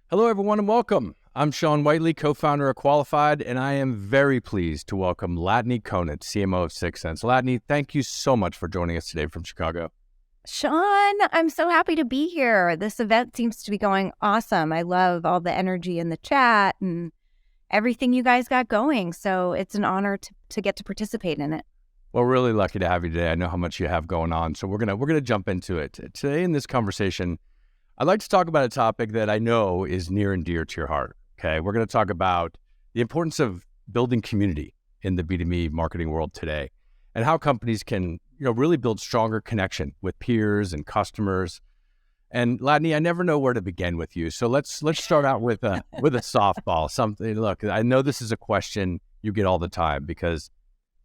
Hello, everyone, and welcome. I'm Sean Whiteley, co-founder of Qualified, and I am very pleased to welcome Latané Conant, CMO of 6 Sense. Latané, thank you so much for joining us today from Chicago. Sean, I'm so happy to be here. This event seems to be going awesome. I love all the energy in the chat and everything you guys got going. So it's an honor to get to participate in it. Well, we're really lucky to have you today. I know how much you have going on, so we're gonna jump into it. Today in this conversation, I'd like to talk about a topic that I know is near and dear to your heart. Okay, we're going to talk about the importance of building community in the B2B marketing world today, and how companies can, really build stronger connection with peers and customers. And Latané, I never know where to begin with you, so let's start out with a softball. Something. Look, I know this is a question you get all the time because,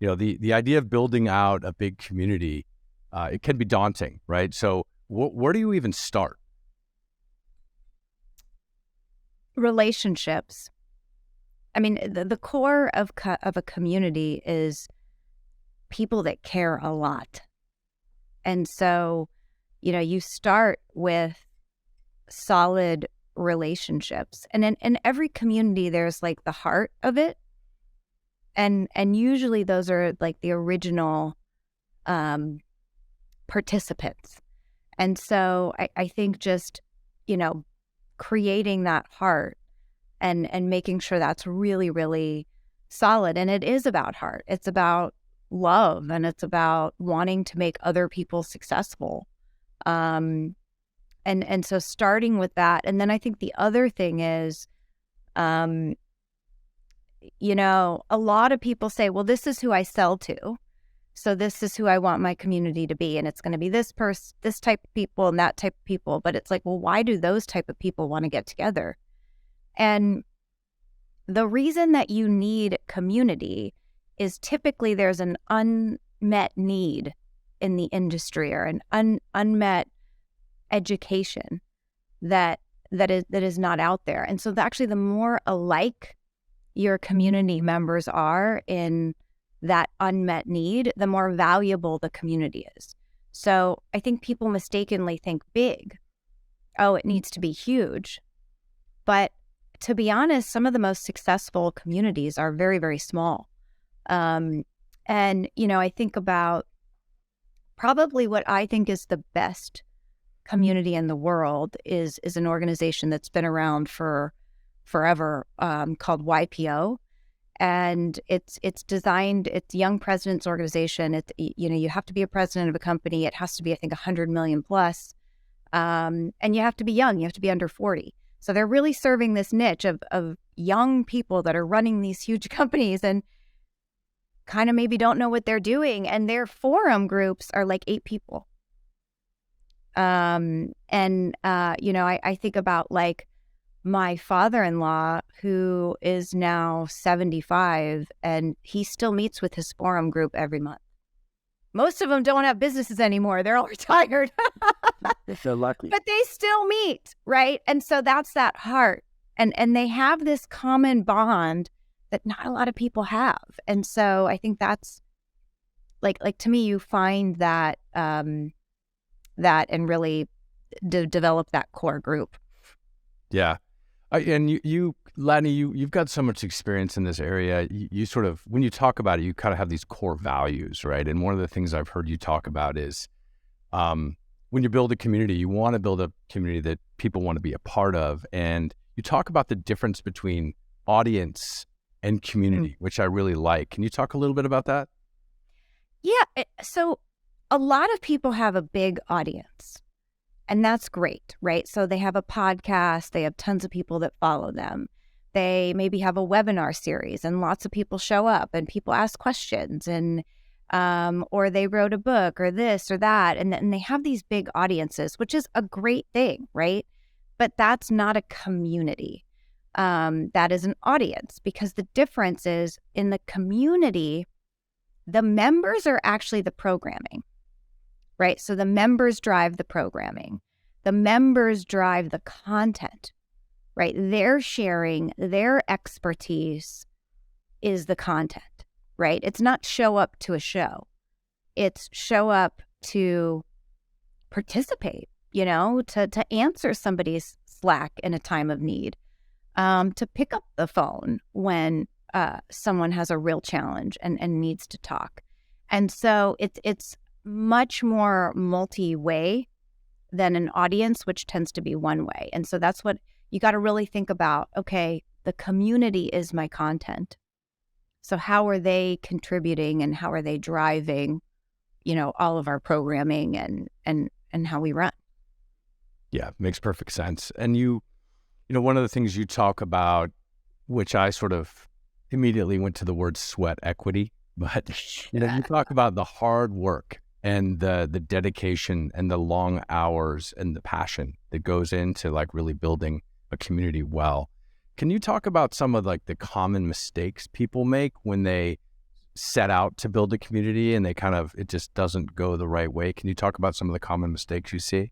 the idea of building out a big community, it can be daunting, right? So where do you even start? Relationships. I mean, the core of a community is people that care a lot. And so, you start with solid relationships. And in every community, there's like the heart of it. And usually those are like the original participants. And so I think just, creating that heart and making sure that's really, really solid. And it is about heart. It's about love, and it's about wanting to make other people successful. And so starting with that. And then I think the other thing is, a lot of people say, well, this is who I sell to. So this is who I want my community to be. And it's going to be this type of people and that type of people. But it's like, well, why do those type of people want to get together? And the reason that you need community is typically there's an unmet need in the industry, or an unmet education that is not out there. And so actually the more alike your community members are in that unmet need, the more valuable the community is. So I think people mistakenly think big. Oh, it needs to be huge. But to be honest, some of the most successful communities are very, very small. And, I think about probably what I think is the best community in the world is an organization that's been around for forever, called YPO. And it's designed, it's Young Presidents Organization. It's, you have to be a president of a company. It has to be, I think, 100 million plus. And you have to be young. You have to be under 40. So they're really serving this niche of young people that are running these huge companies and kind of maybe don't know what they're doing. And their forum groups are like 8 people. I think about like my father-in-law, who is now 75, and he still meets with his forum group every month. Most of them don't have businesses anymore. They're all retired. They're lucky. But they still meet, right? And so that's that heart. And they have this common bond that not a lot of people have. And so I think that's like to me, you find that and really develop that core group. Yeah. And you, Latané, you've got so much experience in this area. You sort of, when you talk about it, you kind of have these core values, right? And one of the things I've heard you talk about is when you build a community, you want to build a community that people want to be a part of. And you talk about the difference between audience and community, which I really like. Can you talk a little bit about that? Yeah. So a lot of people have a big audience. And that's great, right? So they have a podcast, they have tons of people that follow them. They maybe have a webinar series and lots of people show up and people ask questions, and or they wrote a book or this or that. And they have these big audiences, which is a great thing, right? But that's not a community. That is an audience, because the difference is in the community, the members are actually the programming. Right? So the members drive the programming. The members drive the content, right? They're sharing, their expertise is the content, right? It's not show up to a show. It's show up to participate, to answer somebody's Slack in a time of need, to pick up the phone when someone has a real challenge and needs to talk. And so it's much more multi-way than an audience, which tends to be one way. And so that's what you got to really think about. Okay, the community is my content. So how are they contributing and how are they driving, all of our programming and how we run? Yeah, makes perfect sense. And one of the things you talk about, which I sort of immediately went to the word sweat equity, but you talk about the hard work and the dedication and the long hours and the passion that goes into like really building a community well. Can you talk about some of like the common mistakes people make when they set out to build a community and it just doesn't go the right way? Can you talk about some of the common mistakes you see?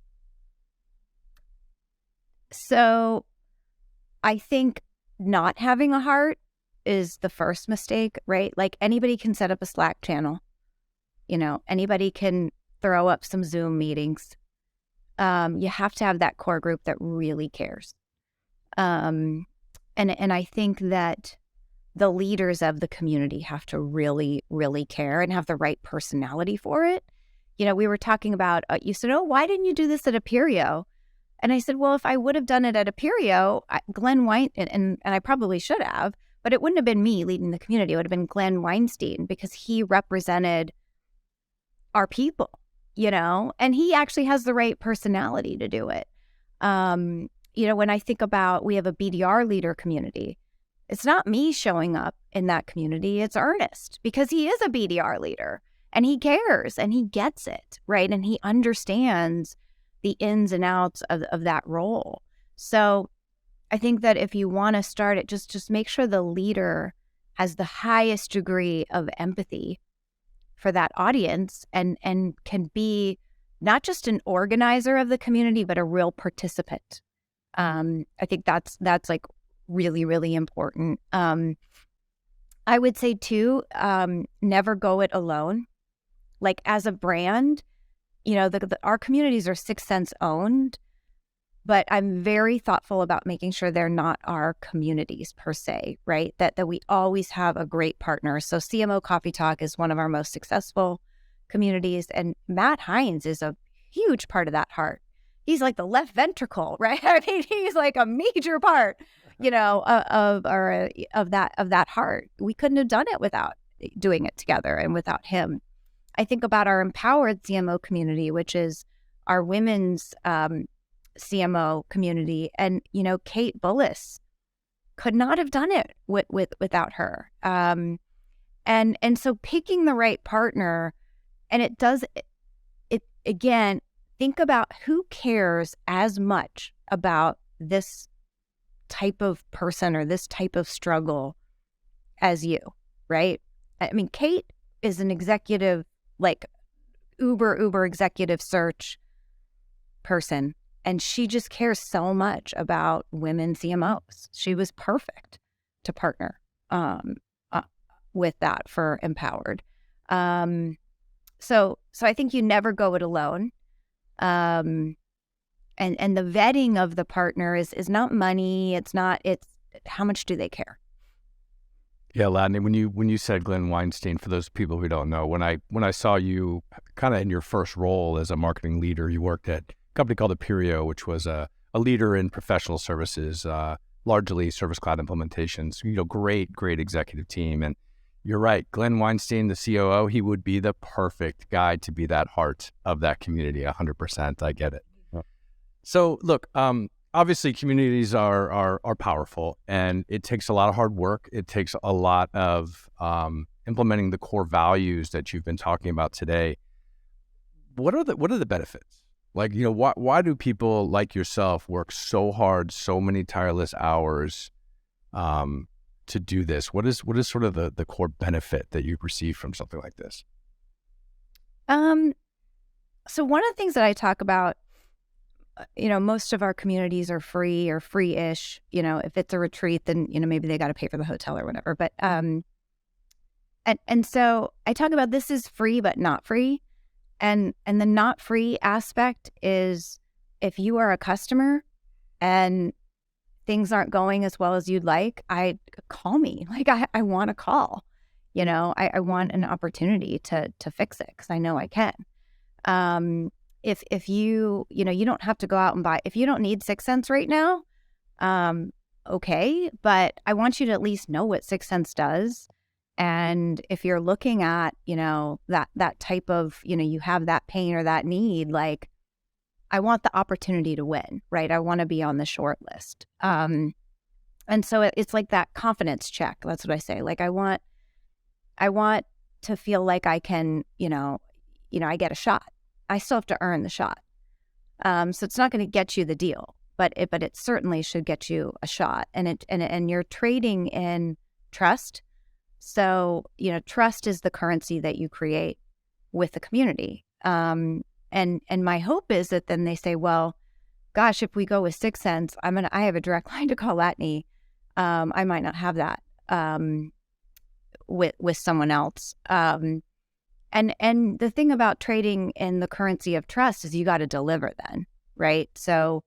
So I think not having a heart is the first mistake, right? Like anybody can set up a Slack channel. Anybody can throw up some Zoom meetings. You have to have that core group that really cares. And I think that the leaders of the community have to really, really care and have the right personality for it. We were talking about, you said, oh, why didn't you do this at Aperio? And I said, well, if I would have done it at Aperio, Glenn Weinstein, and I probably should have, but it wouldn't have been me leading the community. It would have been Glenn Weinstein because he represented our people, and he actually has the right personality to do it. When I think about, we have a BDR leader community, it's not me showing up in that community, it's Ernest, because he is a BDR leader and he cares and he gets it, right? And he understands the ins and outs of that role. So I think that if you want to start it, just make sure the leader has the highest degree of empathy for that audience and can be not just an organizer of the community, but a real participant. I think that's like really, really important. I would say too, never go it alone. Like as a brand, our communities are 6 Sense owned, but I'm very thoughtful about making sure they're not our communities per se, right? That we always have a great partner. So CMO Coffee Talk is one of our most successful communities, and Matt Hines is a huge part of that heart. He's like the left ventricle, right? I mean, he's like a major part, of that heart. We couldn't have done it without doing it together and without him. I think about our empowered CMO community, which is our women's CMO community, and Kate Bullis could not have done it without her. And so picking the right partner, and it again, think about who cares as much about this type of person or this type of struggle as you, right? I mean, Kate is an executive, like uber executive search person, and she just cares so much about women CMOs. She was perfect to partner with that for Empowered. So I think you never go it alone. And the vetting of the partner is not money. It's how much do they care? Yeah, Latané, when you said Glenn Weinstein, for those people who don't know, when I saw you kind of in your first role as a marketing leader, you worked at a company called Aperio, which was a leader in professional services, largely Service Cloud implementations. Great executive team. And you're right, Glenn Weinstein, the COO, he would be the perfect guy to be that heart of that community. 100%, I get it. Yeah. So look, obviously communities are powerful, and it takes a lot of hard work. It takes a lot of implementing the core values that you've been talking about today. What are the benefits? Like, why do people like yourself work so hard, so many tireless hours to do this? What is sort of the core benefit that you receive from something like this? So one of the things that I talk about, most of our communities are free or free-ish. If it's a retreat, then, maybe they got to pay for the hotel or whatever. But, and so I talk about this is free, but not free. And the not free aspect is if you are a customer, and things aren't going as well as you'd like, call me. Like I want to call, I want an opportunity to fix it because I know I can. If you don't have to go out and buy, if you don't need 6 cents right now, okay, but I want you to at least know what 6 cents does. And if you're looking at, that type of, you have that pain or that need, like, I want the opportunity to win, right? I want to be on the short list. And so it's like that confidence check. That's what I say. Like, I want to feel like I can, I get a shot. I still have to earn the shot. So it's not going to get you the deal, but it certainly should get you a shot. And you're trading in trust. So, trust is the currency that you create with the community. And my hope is that then they say, well, gosh, if we go with 6 cents, I have a direct line to call Latané. I might not have that with someone else. And the thing about trading in the currency of trust is you got to deliver then, right? So,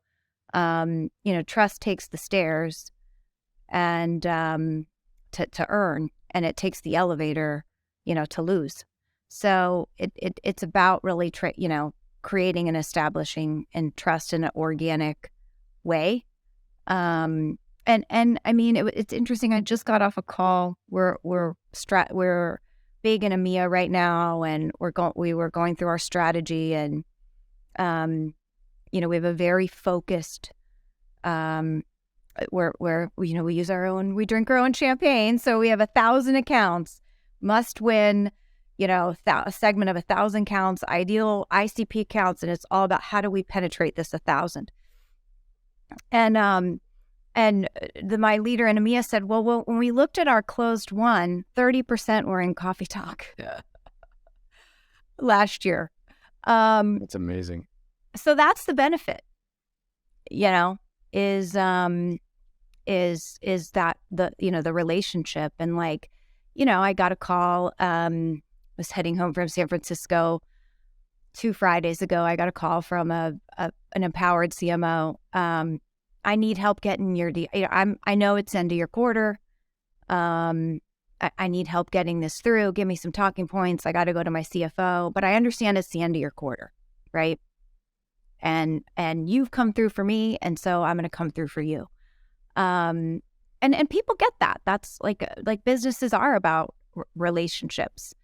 trust takes the stairs and to earn, and it takes the elevator, to lose. So it's about really creating and establishing and trust in an organic way. And I mean, it's interesting. I just got off a call. We're big in EMEA right now, and we were going through our strategy, and we have a very focused where we drink our own champagne, so we have 1,000 accounts, must win, a segment of 1,000 accounts, ideal ICP accounts, and it's all about how do we penetrate this 1,000. And my leader in EMEA said, well, when we looked at our closed one, 30% were in Coffee Talk. Yeah. Last year. That's amazing. So that's the benefit, is that the relationship. And I got a call, was heading home from San Francisco 2 Fridays ago. I got a call from an empowered CMO. I need help getting your deal. I know it's end of your quarter. I need help getting this through. Give me some talking points. I got to go to my CFO, but I understand it's the end of your quarter, right? And you've come through for me, and so I'm going to come through for you. And people get that. That's like businesses are about relationships.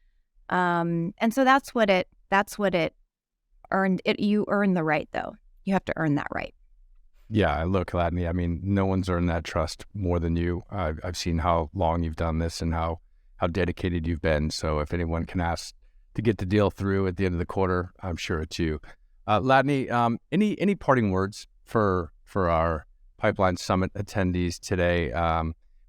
And so that's what it earned. You earn the right, though. You have to earn that right. Yeah, look, Latané, I mean, no one's earned that trust more than you. I've seen how long you've done this and how dedicated you've been. So if anyone can ask to get the deal through at the end of the quarter, I'm sure it's you. Latané, any parting words for our Pipeline Summit attendees today?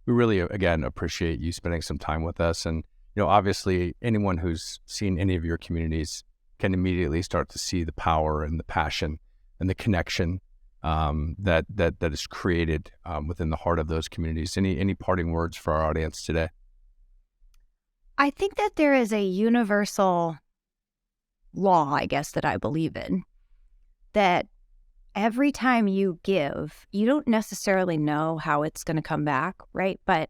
We really, again, appreciate you spending some time with us. And, obviously, anyone who's seen any of your communities can immediately start to see the power and the passion and the connection that is created within the heart of those communities. Any parting words for our audience today? I think that there is a universal law, I guess, that I believe in, that every time you give, you don't necessarily know how it's going to come back, right? But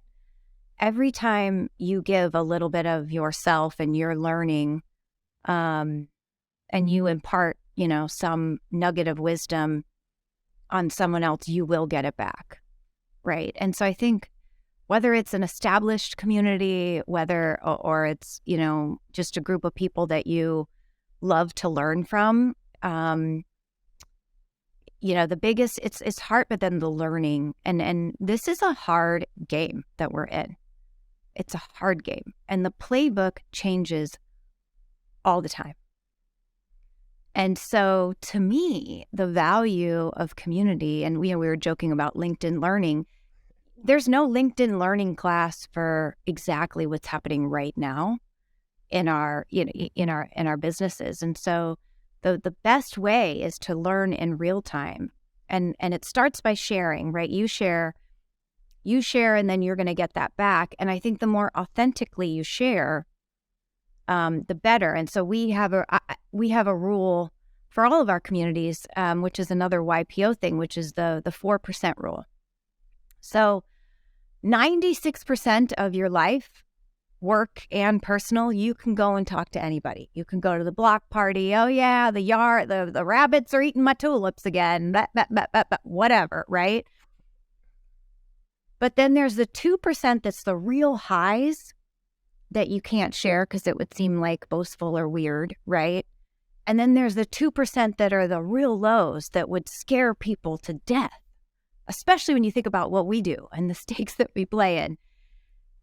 every time you give a little bit of yourself and your learning, and you impart, some nugget of wisdom on someone else, you will get it back, right? And so I think whether it's an established community, whether or it's, just a group of people that you love to learn from, the biggest, it's hard, but then the learning, and this is a hard game that we're in. It's a hard game, and the playbook changes all the time. And so to me, the value of community, and we were joking about LinkedIn Learning, there's no LinkedIn Learning class for exactly what's happening right now in our businesses. And so the best way is to learn in real time. And it starts by sharing, right? You share, and then you're going to get that back. And I think the more authentically you share, the better. And so we have a rule for all of our communities, which is another YPO thing, which is the 4% rule. So 96% of your life, work and personal, you can go and talk to anybody. You can go to the block party. Oh yeah, the rabbits are eating my tulips again. Whatever, right? But then there's the 2% that's the real highs that you can't share because it would seem like boastful or weird, right? And then there's the 2% that are the real lows that would scare people to death, especially when you think about what we do and the stakes that we play in.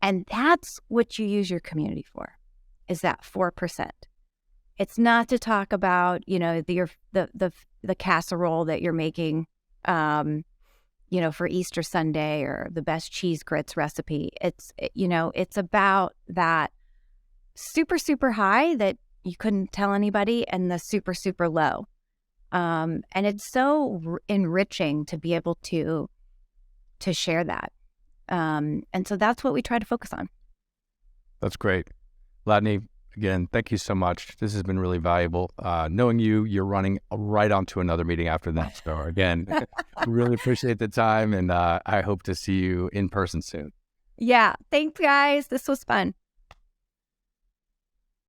And that's what you use your community for, is that 4%. It's not to talk about, the casserole that you're making, for Easter Sunday, or the best cheese grits recipe. It's about that super, super high that you couldn't tell anybody, and the super, super low. And it's so enriching to be able to share that. And so that's what we try to focus on. That's great. Latané, again, thank you so much. This has been really valuable. Knowing you're running right onto another meeting after that. So again, really appreciate the time, and I hope to see you in person soon. Yeah. Thanks, guys. This was fun.